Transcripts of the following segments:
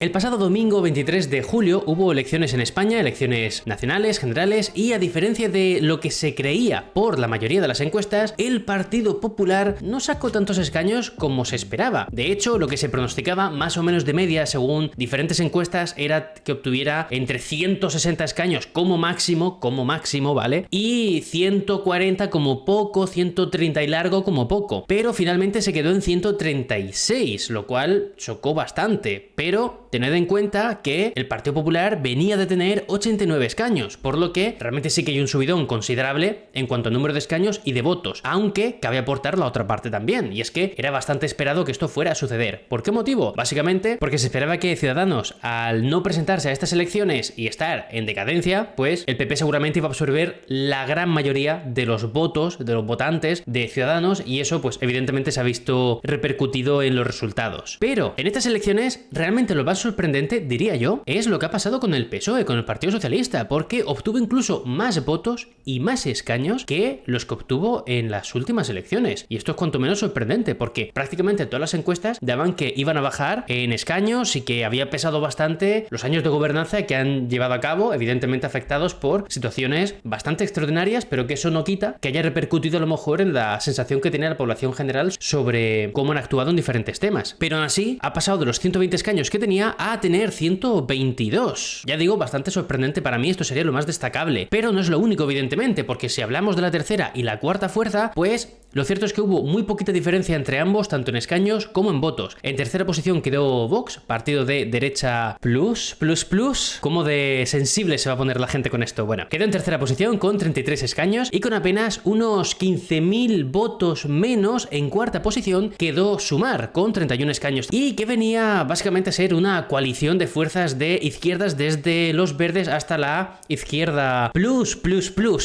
El pasado domingo 23 de julio hubo elecciones en España, elecciones nacionales, generales, y a diferencia de lo que se creía por la mayoría de las encuestas, el Partido Popular no sacó tantos escaños como se esperaba. De hecho, lo que se pronosticaba más o menos de media según diferentes encuestas era que obtuviera entre 160 escaños como máximo, ¿vale? Y 140 como poco, 130 y largo como poco. Pero finalmente se quedó en 136, lo cual chocó bastante, pero tened en cuenta que el Partido Popular venía de tener 89 escaños, por lo que realmente sí que hay un subidón considerable en cuanto a número de escaños y de votos, aunque cabe aportar la otra parte también, y es que era bastante esperado que esto fuera a suceder. ¿Por qué motivo? Básicamente porque se esperaba que Ciudadanos, al no presentarse a estas elecciones y estar en decadencia, pues el PP seguramente iba a absorber la gran mayoría de los votos, de los votantes de Ciudadanos, y eso pues evidentemente se ha visto repercutido en los resultados. Pero en estas elecciones realmente lo más sorprendente, diría yo, es lo que ha pasado con el PSOE, con el Partido Socialista, porque obtuvo incluso más votos y más escaños que los que obtuvo en las últimas elecciones. Y esto es cuanto menos sorprendente, porque prácticamente todas las encuestas daban que iban a bajar en escaños y que había pesado bastante los años de gobernanza que han llevado a cabo, evidentemente afectados por situaciones bastante extraordinarias, pero que eso no quita que haya repercutido a lo mejor en la sensación que tenía la población general sobre cómo han actuado en diferentes temas. Pero aún así, ha pasado de los 120 escaños que tenía a tener 122. Ya digo, bastante sorprendente para mí, esto sería lo más destacable. Pero no es lo único, evidentemente, porque si hablamos de la tercera y la cuarta fuerza, pues lo cierto es que hubo muy poquita diferencia entre ambos, tanto en escaños como en votos. En tercera posición quedó Vox, partido de derecha plus. ¿Cómo de sensible se va a poner la gente con esto? Bueno, quedó en tercera posición con 33 escaños y con apenas unos 15.000 votos menos. En cuarta posición quedó Sumar, con 31 escaños, y que venía básicamente a ser una coalición de fuerzas de izquierdas desde los verdes hasta la izquierda plus.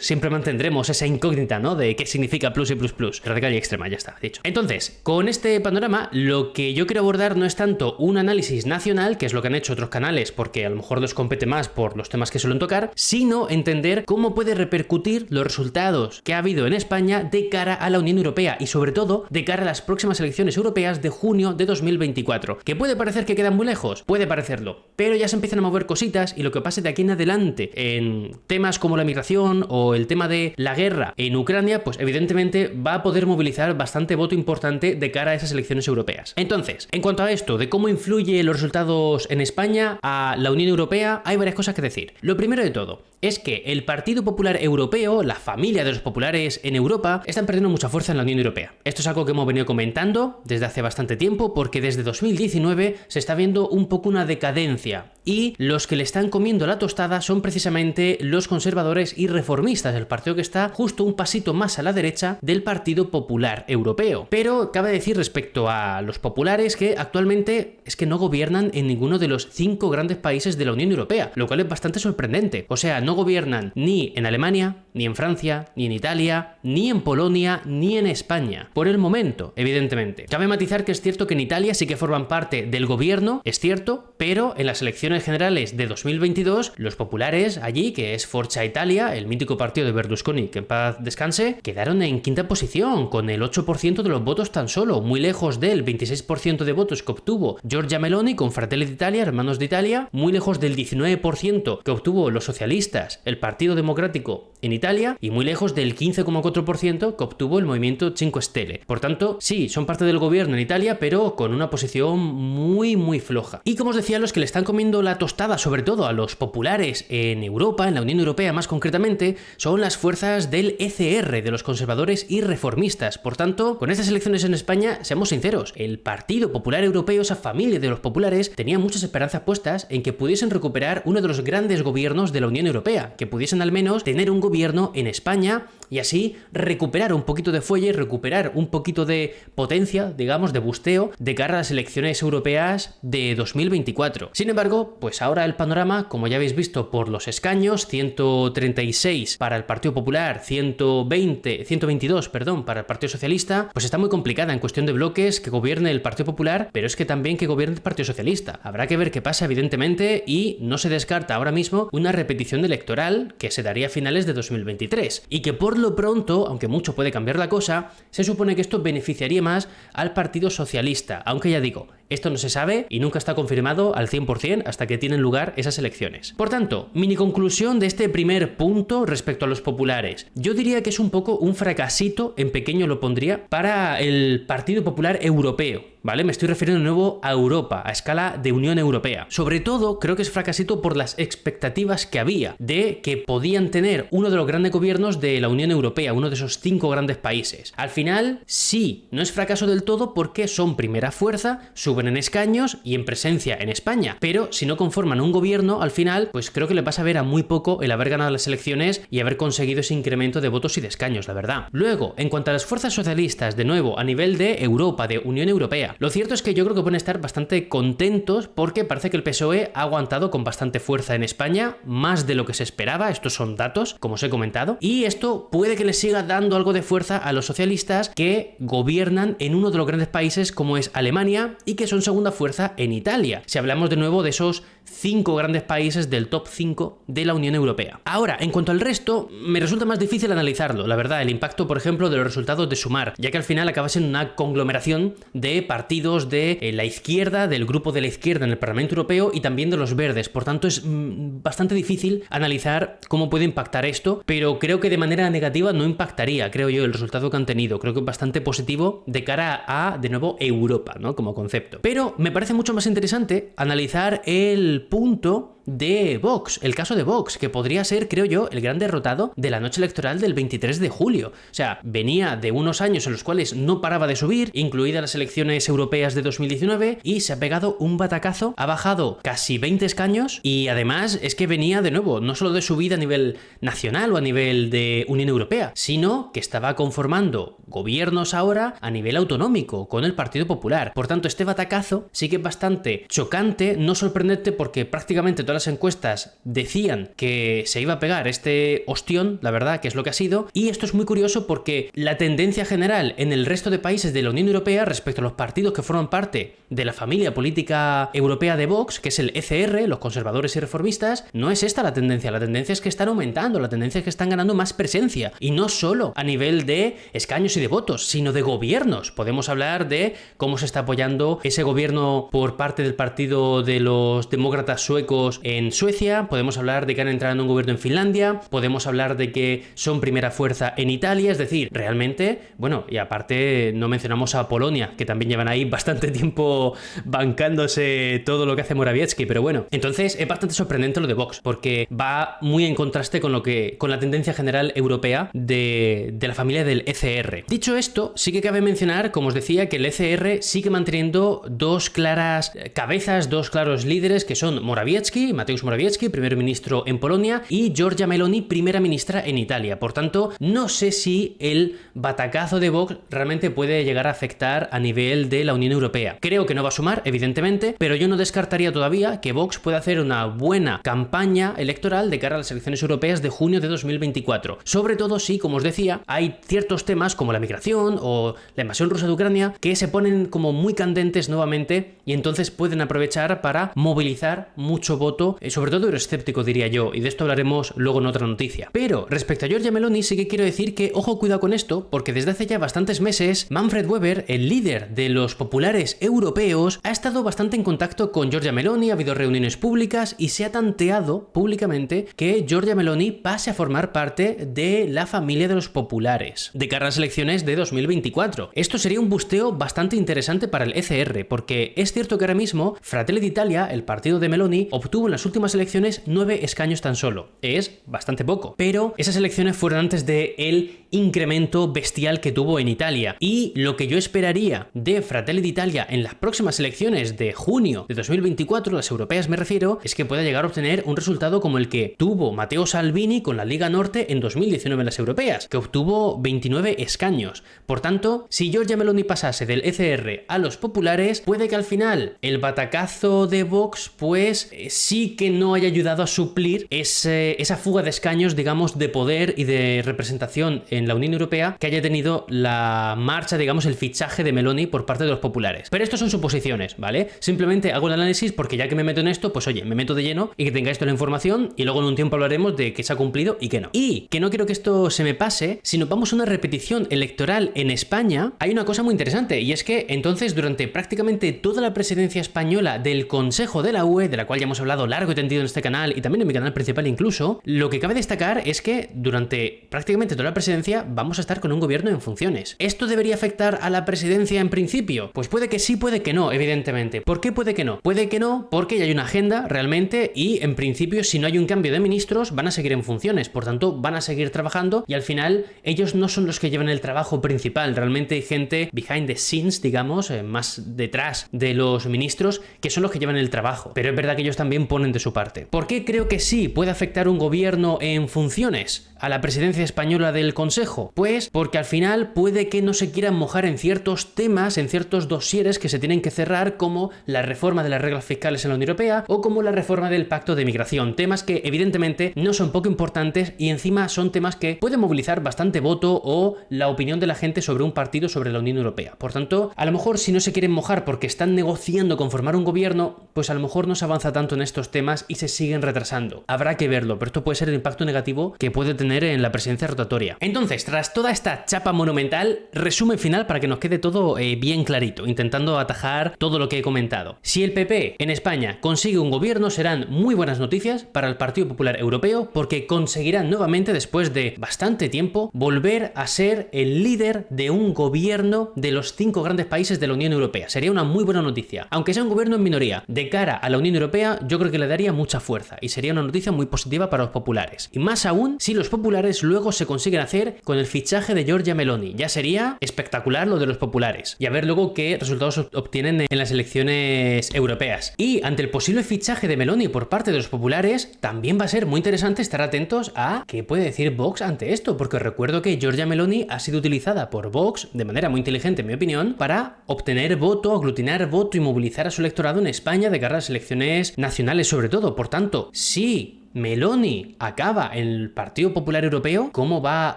Siempre mantendremos esa incógnita, ¿no? De qué significa plus y plus. Radical y extrema, ya está, dicho. Entonces, con este panorama, lo que yo quiero abordar no es tanto un análisis nacional, que es lo que han hecho otros canales, porque a lo mejor les compete más por los temas que suelen tocar, sino entender cómo puede repercutir los resultados que ha habido en España de cara a la Unión Europea y sobre todo de cara a las próximas elecciones europeas de junio de 2024. ¿Que puede parecer que quedan muy lejos? Puede parecerlo, pero ya se empiezan a mover cositas y lo que pase de aquí en adelante en temas como la migración o el tema de la guerra en Ucrania, pues evidentemente va a poder movilizar bastante voto importante de cara a esas elecciones europeas. Entonces, en cuanto a esto, de cómo influye los resultados en España a la Unión Europea, hay varias cosas que decir. Lo primero de todo es que el Partido Popular Europeo, la familia de los populares en Europa, están perdiendo mucha fuerza en la Unión Europea. Esto es algo que hemos venido comentando desde hace bastante tiempo, porque desde 2019 se está viendo un poco una decadencia, y los que le están comiendo la tostada son precisamente los conservadores y reformistas, el partido que está justo un pasito más a la derecha del Partido Popular Europeo. Pero cabe decir respecto a los populares que actualmente es que no gobiernan en ninguno de los 5 grandes países de la Unión Europea, lo cual es bastante sorprendente. O sea, no gobiernan ni en Alemania, ni en Francia, ni en Italia, ni en Polonia, ni en España. Por el momento, evidentemente. Cabe matizar que es cierto que en Italia sí que forman parte del gobierno, es cierto, pero en las elecciones generales de 2022, los populares allí, que es Forza Italia, el mítico partido de Berlusconi, que en paz descanse, quedaron en quinta posición, con el 8% de los votos tan solo, muy lejos del 26% de votos que obtuvo Giorgia Meloni con Fratelli d'Italia, Hermanos de Italia, muy lejos del 19% que obtuvo los socialistas, el Partido Democrático en Italia, y muy lejos del 15,4% que obtuvo el Movimiento 5 Stelle. Por tanto, sí, son parte del gobierno en Italia, pero con una posición muy floja. Y como os decía, los que le están comiendo la tostada, sobre todo a los populares en Europa, en la Unión Europea más concretamente, son las fuerzas del ECR, de los conservadores y reformistas. Por tanto, con estas elecciones en España, seamos sinceros, el Partido Popular Europeo, esa familia de los populares, tenía muchas esperanzas puestas en que pudiesen recuperar uno de los grandes gobiernos de la Unión Europea, que pudiesen al menos tener un gobierno en España y así recuperar un poquito de fuelle, recuperar un poquito de potencia, digamos, de busteo de cara a las elecciones europeas de 2024. Sin embargo, pues ahora el panorama, como ya habéis visto por los escaños, 136 para el Partido Popular, 122 para el Partido Socialista, pues está muy complicada en cuestión de bloques que gobierne el Partido Popular, pero es que también que gobierne el Partido Socialista. Habrá que ver qué pasa, evidentemente, y no se descarta ahora mismo una repetición electoral que se daría a finales de 2023, y que por lo pronto, aunque mucho puede cambiar la cosa, se supone que esto beneficiaría más al Partido Socialista, aunque ya digo, Esto no se sabe y nunca está confirmado al 100% hasta que tienen lugar esas elecciones. Por tanto, mini conclusión de este primer punto respecto a los populares. Yo diría que es un poco un fracasito, en pequeño lo pondría, para el Partido Popular Europeo. ¿Vale? Me estoy refiriendo de nuevo a Europa, a escala de Unión Europea. Sobre todo, creo que es fracasito por las expectativas que había de que podían tener uno de los grandes gobiernos de la Unión Europea, uno de esos 5 grandes países. Al final, sí, no es fracaso del todo porque son primera fuerza, suben en escaños y en presencia en España. Pero si no conforman un gobierno, al final, pues creo que le vas a ver a muy poco el haber ganado las elecciones y haber conseguido ese incremento de votos y de escaños, la verdad. Luego, en cuanto a las fuerzas socialistas, de nuevo, a nivel de Europa, de Unión Europea, lo cierto es que yo creo que pueden estar bastante contentos porque parece que el PSOE ha aguantado con bastante fuerza en España, más de lo que se esperaba, estos son datos, como os he comentado, y esto puede que les siga dando algo de fuerza a los socialistas que gobiernan en uno de los grandes países como es Alemania y que son segunda fuerza en Italia, si hablamos de nuevo de esos 5 grandes países del top 5 de la Unión Europea. Ahora, en cuanto al resto, me resulta más difícil analizarlo, la verdad, el impacto, por ejemplo, de los resultados de Sumar, ya que al final acaba siendo una conglomeración de partidos de la izquierda, del grupo de la izquierda en el Parlamento Europeo y también de los verdes. Por tanto, es bastante difícil analizar cómo puede impactar esto, pero creo que de manera negativa no impactaría, creo yo, el resultado que han tenido. Creo que es bastante positivo de cara a, de nuevo, Europa, ¿no? Como concepto. Pero me parece mucho más interesante analizar el punto de Vox, el caso de Vox, que podría ser, creo yo, el gran derrotado de la noche electoral del 23 de julio. O sea, venía de unos años en los cuales no paraba de subir, incluidas las elecciones europeas de 2019, y se ha pegado un batacazo, ha bajado casi 20 escaños, y además es que venía de nuevo, no solo de subida a nivel nacional o a nivel de Unión Europea, sino que estaba conformando gobiernos ahora a nivel autonómico, con el Partido Popular. Por tanto, este batacazo sí que es bastante chocante, no sorprendente, porque prácticamente todas las encuestas decían que se iba a pegar este ostión, la verdad, que es lo que ha sido, y esto es muy curioso porque la tendencia general en el resto de países de la Unión Europea respecto a los partidos que forman parte de la familia política europea de Vox, que es el ECR, los conservadores y reformistas, no es esta la tendencia es que están aumentando, la tendencia es que están ganando más presencia, y no solo a nivel de escaños y de votos, sino de gobiernos. Podemos hablar de cómo se está apoyando ese gobierno por parte del partido de los demócratas suecos en Suecia, podemos hablar de que han entrado en un gobierno en Finlandia, podemos hablar de que son primera fuerza en Italia, es decir, realmente, bueno, y aparte no mencionamos a Polonia, que también llevan ahí bastante tiempo bancándose todo lo que hace Morawiecki, pero bueno, entonces es bastante sorprendente lo de Vox, porque va muy en contraste con la tendencia general europea de la familia del ECR. Dicho esto, sí que cabe mencionar, como os decía, que el ECR sigue manteniendo dos claras cabezas, dos claros líderes, que son Morawiecki, Mateusz Morawiecki, primer ministro en Polonia, y Giorgia Meloni, primera ministra en Italia. Por tanto, no sé si el batacazo de Vox realmente puede llegar a afectar a nivel de la Unión Europea. Creo que no va a sumar, evidentemente, pero yo no descartaría todavía que Vox pueda hacer una buena campaña electoral de cara a las elecciones europeas de junio de 2024. Sobre todo si, como os decía, hay ciertos temas como la migración o la invasión rusa de Ucrania que se ponen como muy candentes nuevamente y entonces pueden aprovechar para movilizar mucho voto, sobre todo euroescéptico diría yo, y de esto hablaremos luego en otra noticia. Pero respecto a Giorgia Meloni sí que quiero decir que ojo, cuidado con esto, porque desde hace ya bastantes meses Manfred Weber, el líder de los populares europeos, ha estado bastante en contacto con Giorgia Meloni, ha habido reuniones públicas y se ha tanteado públicamente que Giorgia Meloni pase a formar parte de la familia de los populares de cara a las elecciones de 2024. Esto sería un busteo bastante interesante para el ECR, porque es cierto que ahora mismo Fratelli d'Italia, el partido de Meloni, obtuvo en las últimas elecciones 9 escaños tan solo. Es bastante poco, pero esas elecciones fueron antes del incremento bestial que tuvo en Italia, y lo que yo esperaría de Fratelli d'Italia en las próximas elecciones de junio de 2024, las europeas me refiero, es que pueda llegar a obtener un resultado como el que tuvo Matteo Salvini con la Liga Norte en 2019 en las europeas, que obtuvo 29 escaños. Por tanto, si Giorgia Meloni pasase del ECR a los populares, puede que al final el batacazo de Vox pues sí sí que no haya ayudado a suplir esa fuga de escaños, digamos, de poder y de representación en la Unión Europea que haya tenido la marcha, digamos, el fichaje de Meloni por parte de los populares. Pero esto son suposiciones, ¿vale? Simplemente hago el análisis porque ya que me meto en esto, pues oye, me meto de lleno y que tengáis toda la información y luego en un tiempo hablaremos de que se ha cumplido y que no. Y que no quiero que esto se me pase, si nos vamos a una repetición electoral en España, hay una cosa muy interesante y es que entonces durante prácticamente toda la presidencia española del Consejo de la UE, de la cual ya hemos hablado largo y tendido en este canal y también en mi canal principal incluso, lo que cabe destacar es que durante prácticamente toda la presidencia vamos a estar con un gobierno en funciones. ¿Esto debería afectar a la presidencia en principio? Pues puede que sí, puede que no, evidentemente. ¿Por qué puede que no? Puede que no porque ya hay una agenda realmente y en principio si no hay un cambio de ministros van a seguir en funciones, por tanto van a seguir trabajando y al final ellos no son los que llevan el trabajo principal, realmente hay gente behind the scenes, digamos, más detrás de los ministros que son los que llevan el trabajo, pero es verdad que ellos también ponen de su parte. ¿Por qué creo que sí puede afectar un gobierno en funciones a la presidencia española del Consejo? Pues porque al final puede que no se quieran mojar en ciertos temas, en ciertos dosieres que se tienen que cerrar, como la reforma de las reglas fiscales en la Unión Europea o como la reforma del pacto de migración, temas que evidentemente no son poco importantes y encima son temas que pueden movilizar bastante voto o la opinión de la gente sobre un partido, sobre la Unión Europea. Por tanto, a lo mejor si no se quieren mojar porque están negociando con formar un gobierno, pues a lo mejor no se avanza tanto en estos temas y se siguen retrasando. Habrá que verlo, pero esto puede ser el impacto negativo que puede tener en la presidencia rotatoria. Entonces, tras toda esta chapa monumental, resumen final para que nos quede todo bien clarito, intentando atajar todo lo que he comentado. Si el PP en España consigue un gobierno, serán muy buenas noticias para el Partido Popular Europeo porque conseguirán nuevamente, después de bastante tiempo, volver a ser el líder de un gobierno de los 5 grandes países de la Unión Europea. Sería una muy buena noticia. Aunque sea un gobierno en minoría, de cara a la Unión Europea, yo creo que le daría mucha fuerza y sería una noticia muy positiva para los populares. Y más aún si los populares luego se consiguen hacer con el fichaje de Giorgia Meloni. Ya sería espectacular lo de los populares. Y a ver luego qué resultados obtienen en las elecciones europeas. Y ante el posible fichaje de Meloni por parte de los populares, también va a ser muy interesante estar atentos a qué puede decir Vox ante esto, porque recuerdo que Giorgia Meloni ha sido utilizada por Vox de manera muy inteligente, en mi opinión, para obtener voto, aglutinar voto y movilizar a su electorado en España de cara a las elecciones nacionales sobre todo. Por tanto, sí, Meloni acaba en el Partido Popular Europeo, ¿cómo va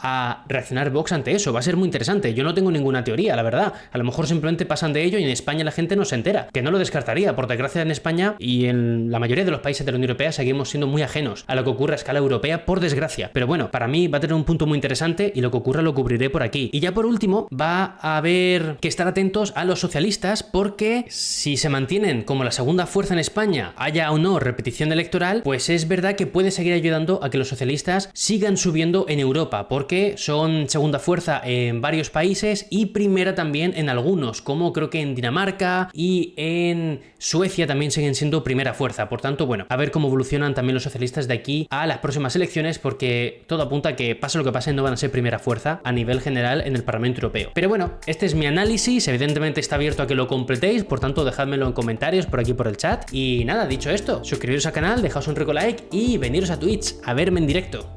a reaccionar Vox ante eso? Va a ser muy interesante. Yo no tengo ninguna teoría, la verdad. A lo mejor simplemente pasan de ello y en España la gente no se entera. Que no lo descartaría. Por desgracia, en España y en la mayoría de los países de la Unión Europea seguimos siendo muy ajenos a lo que ocurre a escala europea, por desgracia. Pero bueno, para mí va a tener un punto muy interesante y lo que ocurra lo cubriré por aquí. Y ya por último, va a haber que estar atentos a los socialistas porque si se mantienen como la segunda fuerza en España, haya o no repetición electoral, pues es verdad que puede seguir ayudando a que los socialistas sigan subiendo en Europa, porque son segunda fuerza en varios países y primera también en algunos, como creo que en Dinamarca y en Suecia también siguen siendo primera fuerza. Por tanto, bueno, a ver cómo evolucionan también los socialistas de aquí a las próximas elecciones, porque todo apunta a que pase lo que pase, no van a ser primera fuerza a nivel general en el Parlamento Europeo. Pero bueno, este es mi análisis, evidentemente está abierto a que lo completéis, por tanto dejádmelo en comentarios por aquí por el chat. Y nada, dicho esto, suscribiros al canal, dejaos un rico like y veniros a Twitch a verme en directo.